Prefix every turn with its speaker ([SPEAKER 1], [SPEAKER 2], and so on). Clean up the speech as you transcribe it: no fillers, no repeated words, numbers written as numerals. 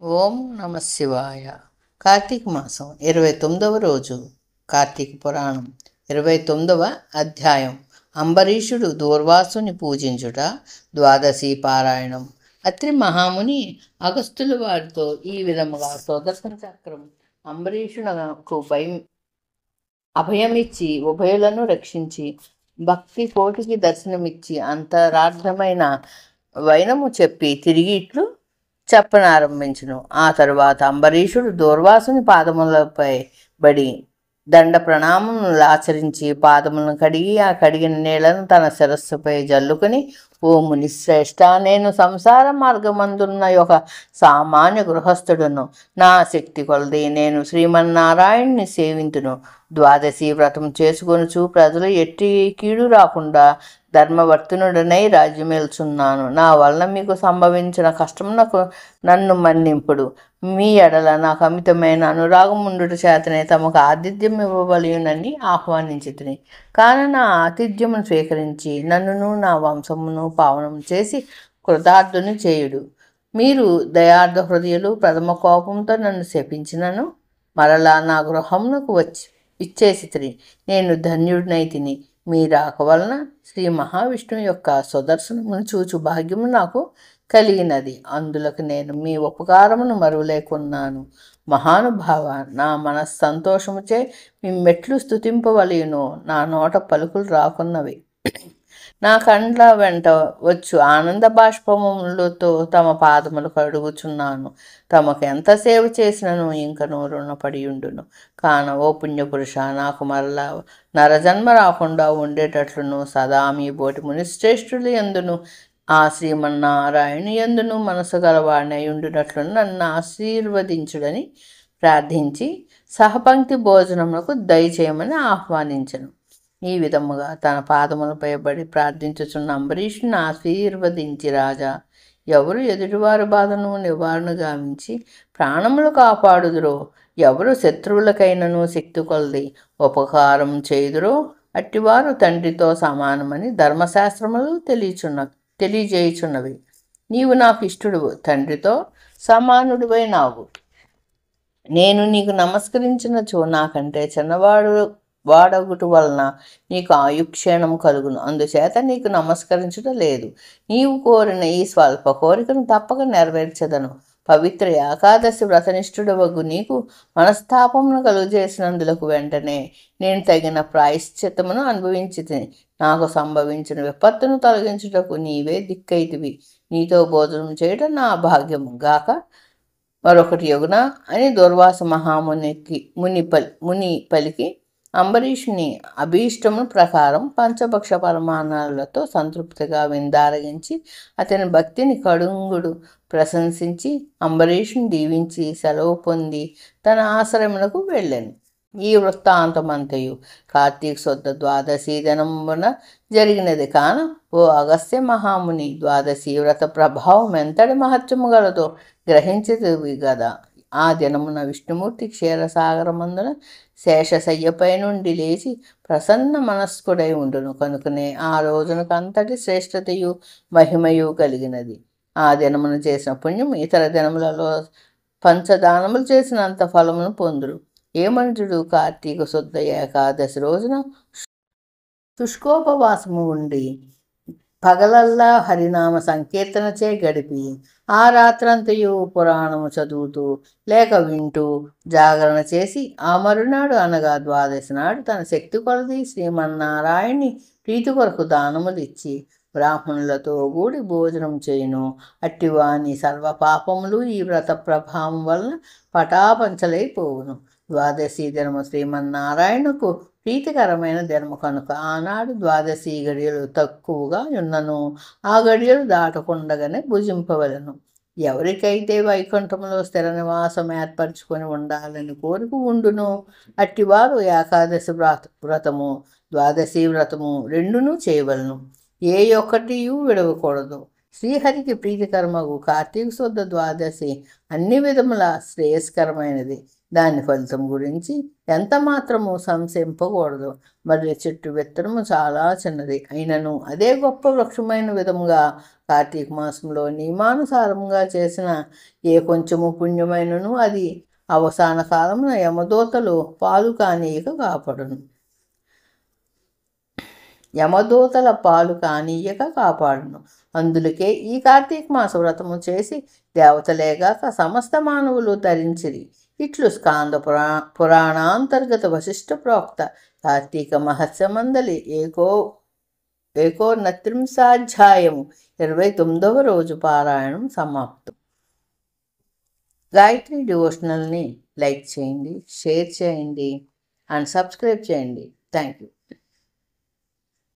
[SPEAKER 1] ఓం నమ శివాయ. కార్తీక మాసం 29వ రోజు. కార్తీక పురాణం 29వ అధ్యాయం. అంబరీషుడు దూర్వాసుని పూజించుట. ద్వాదశి పారాయణం. అత్రి మహాముని అగస్తుల వారితో ఈ విధముగా సుదర్శన చక్రం అంబరీషునకు అభయమిచ్చి ఉభయులను రక్షించి భక్తి కోటికి దర్శనమిచ్చి అంతరార్థమైన వైనము చెప్పి తిరిగి ఇట్లు చెప్పనారంభించును. ఆ తరువాత అంబరీషుడు దూర్వాసుని పాదములపై బడి దండ ప్రణామములు ఆచరించి పాదములను కడిగి ఆ కడిగిన నీళ్లను తన శిరస్సుపై జల్లుకుని, ఓ మునిశ్రేష్ఠ, నేను సంసార మార్గమందున్న ఒక సామాన్య గృహస్థుడును. నా శక్తి కొలది నేను శ్రీమన్నారాయణ్ణి సేవింతును. ద్వాదశి వ్రతం చేసుకొనుచు ప్రజలు ఎట్టి కీడు రాకుండా ధర్మవర్తనుడనై రాజ్యమేల్చున్నాను. నా వలన మీకు సంభవించిన కష్టమునకు నన్ను మన్నింపుడు. మీ ఎడల నాకు అమితమైన అనురాగం ఉండుట చేతనే తమకు ఆతిథ్యం ఇవ్వవలయునని ఆహ్వానించితిని. కాన నా ఆతిథ్యమును స్వీకరించి నన్నును నా వంశమును పావనం చేసి కృతార్థుని చేయుడు. మీరు దయార్థ హృదయులు ప్రథమ కోపంతో నన్ను శపించినను మరలా నా గృహమునకు వచ్చి ఇచ్చేసితిని. నేను ధన్యుడినైతిని. మీ రాక వలన శ్రీ మహావిష్ణువు యొక్క సుదర్శనమును చూచు భాగ్యము నాకు కలిగినది. అందులకు నేను మీ ఉపకారమును మరువలేకున్నాను. మహానుభావ, నా మనస్సంతోషముచే మీ మెట్లు స్తుతింపవలయును. నా నోట పలుకులు రాకున్నవి. నా కండ్ల వెంట వచ్చు ఆనంద బాష్పములతో తమ పాదములు కడుగుచున్నాను. తమకు ఎంత సేవ చేసినను ఇంకనూ రుణపడి ఉండును. కాన ఓ పుణ్యపురుష, నాకు మరలా నరజన్మ రాకుండా ఉండేటట్లును సదా మీ బోటి మునిశ్రేష్ఠులు ఎందును ఆ శ్రీమన్నారాయణు ఎందును మనసు గలవాడినై ఉండునట్లు నన్ను ఆశీర్వదించుడని ప్రార్థించి సహపంక్తి భోజనములకు దయచేయమని ఆహ్వానించను. ఈ విధముగా తన పాదములపై బడి ప్రార్థించుచున్న అంబరీషుని ఆశీర్వదించి, రాజా, ఎవరు ఎదుటివారి బాధను నివారణ గావించి ప్రాణములు కాపాడుదురో, ఎవరు శత్రువులకైనను శక్తి కొలది ఉపకారం చేయుదురో అట్టివారు తండ్రితో సమానమని ధర్మశాస్త్రములు తెలియజేయుచున్నవి. నీవు నాకు ఇష్టడువు, తండ్రితో సమానుడివైనావు. నేను నీకు నమస్కరించినచో నాకంటే వాడగుట వలన నీకు ఆయుక్షేణం కలుగును. అందుచేత నీకు నమస్కరించుట లేదు. నీవు కోరిన ఈ స్వల్ప కోరికను తప్పక నెరవేర్చదను. పవిత్ర ఏకాదశి వ్రతనిష్ఠుడవగు నీకు మనస్తాపమును కలుగజేసినందులకు వెంటనే నేను తగిన ప్రాయశ్చిత్తమును అనుభవించితిని. నాకు సంభవించిన విపత్తును తొలగించుటకు నీవే దిక్కైతివి. నీతో భోజనం చేయడం నా భాగ్యము గాక మరొకటి యగున అని దుర్వాస ముని పలికి అంబరీషుని అభీష్టము ప్రకారం పంచభక్ష పరమాణాలతో సంతృప్తిగా విందారగించి అతని భక్తిని కడుంగుడు ప్రశంసించి అంబరీషుని దీవించి సెలవు పొంది తన ఆశ్రమునకు వెళ్ళాను. ఈ వృత్తాంతమంతయు కార్తీక శుద్ధ ద్వాదశి దినమున జరిగినది. కాన ఓ అగస్త్య మహాముని, ద్వాదశి వ్రత ప్రభావం ఎంతటి మహత్యము గలదో గ్రహించదు గదా. ఆ దినమున విష్ణుమూర్తి క్షీరసాగరమందున శేషశయ్యపై నుండి లేచి ప్రసన్న మనస్కుడై ఉండును. కనుకనే ఆ రోజునకు అంతటి శ్రేష్టతయు మహిమయు కలిగినది. ఆ దినమున చేసిన పుణ్యం ఇతర దినములలో పంచదానములు చేసినంత ఫలమును పొందురు. ఏ మనుషుడు కార్తీక శుద్ధ ఏకాదశి రోజున శుష్కోపవాసము ఉండి పగలల్లా హరినామ సంకీర్తనచే గడిపి ఆ రాత్రంతయు పురాణము చదువుతూ లేక వింటూ జాగరణ చేసి ఆ మరునాడు అనగా ద్వాదశి నాడు తన శక్తి కొలది శ్రీమన్నారాయణి ప్రీతి కొరకు దానములు ఇచ్చి బ్రాహ్మణులతో కూడి భోజనం చేయును. అట్టివాని సర్వ పాపములు ఈ వ్రత ప్రభావం వలన పటాపంచలైపోవును. ద్వాదశి దినము శ్రీమన్నారాయణకు ప్రీతికరమైన దినము కనుక ఆనాడు ద్వాదశి గడియలు తక్కువగా ఉన్నను ఆ గడియలు దాటకుండగానే భుజింపవలను. ఎవరికైతే వైకుంఠంలో స్థిర నివాసం ఏర్పరచుకొని ఉండాలని కోరిక ఉండునో అట్టివారు ఏకాదశి వ్రతము ద్వాదశి వ్రతము రెండునూ చేయవలను. ఏ ఒక్కటియూ విడవకూడదు. శ్రీహరికి ప్రీతికరమగు కార్తీక శుద్ధ ద్వాదశి అన్ని విధముల శ్రేయస్కరమైనది. దాని ఫలితం గురించి ఎంత మాత్రము సంశయింపకూడదు. మర్రి చెట్టు విత్తనము చాలా చిన్నది అయినను అదే గొప్ప వృక్షమైన విధముగా కార్తీక మాసంలో నియమానుసారంగా చేసిన ఏ కొంచెము పుణ్యమైనను అది అవసాన కాలమున యమదూతలు పాలు కానీయక కాపాడును. యమదూతల పాలు కానీయక కాపాడును. అందులకే ఈ కార్తీక మాస వ్రతము చేసి దేవతలేగాక సమస్త మానవులు ధరించిరి. ఇట్లు స్కాంద పురాణాంతర్గత వశిష్ఠ ప్రోక్త కార్తీక మహత్సమందలి ఏకోనత్రింశాధ్యాయము 29వ రోజు పారాయణం సమాప్తం. గాయత్రి డివోషనల్ని లైక్ చేయండి, షేర్ చేయండి అండ్ సబ్స్క్రైబ్ చేయండి. Thank you.